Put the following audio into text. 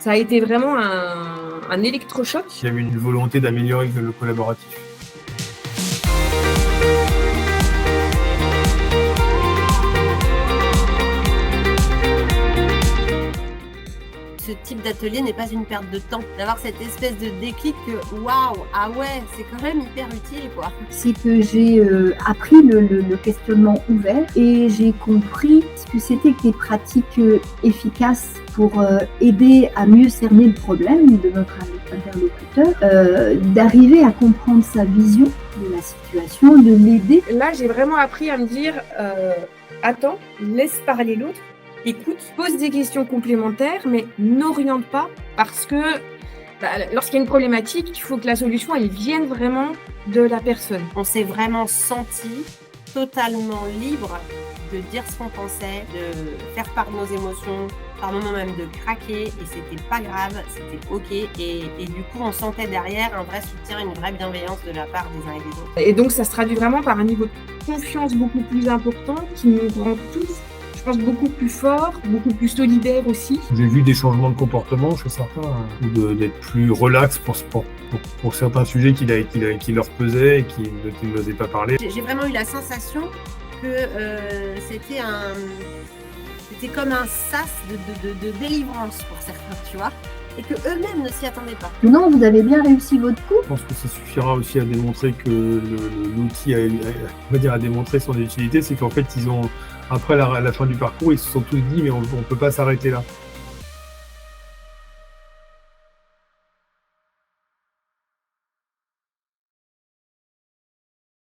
Ça a été vraiment un électrochoc. Il y avait une volonté d'améliorer le collaboratif. Ce type d'atelier n'est pas une perte de temps. D'avoir cette espèce de déclic que waouh, ah ouais, c'est quand même hyper utile quoi. C'est que j'ai appris le questionnement ouvert et j'ai compris ce que c'était que des pratiques efficaces pour aider à mieux cerner le problème de notre interlocuteur, d'arriver à comprendre sa vision de la situation, de l'aider. Là, j'ai vraiment appris à me dire attends, laisse parler l'autre. Écoute, pose des questions complémentaires, mais n'oriente pas parce que lorsqu'il y a une problématique, il faut que la solution elle vienne vraiment de la personne. On s'est vraiment senti totalement libre de dire ce qu'on pensait, de faire part de nos émotions, par moments même de craquer, et c'était pas grave, c'était ok, et du coup on sentait derrière un vrai soutien, une vraie bienveillance de la part des uns et des autres. Et donc ça se traduit vraiment par un niveau de confiance beaucoup plus important qui nous rend tous, je pense, beaucoup plus forts, beaucoup plus solidaires aussi. J'ai vu des changements de comportement chez certains, ou d'être plus relax pour certains sujets qui leur pesaient et qui n'osaient pas parler. J'ai vraiment eu la sensation que c'était comme un sas de délivrance pour certains, tu vois, et que eux-mêmes ne s'y attendaient pas. Non, vous avez bien réussi votre coup. Je pense que ça suffira aussi à démontrer que l'outil a démontré son utilité, c'est qu'en fait après la fin du parcours, ils se sont tous dit mais on peut pas s'arrêter là.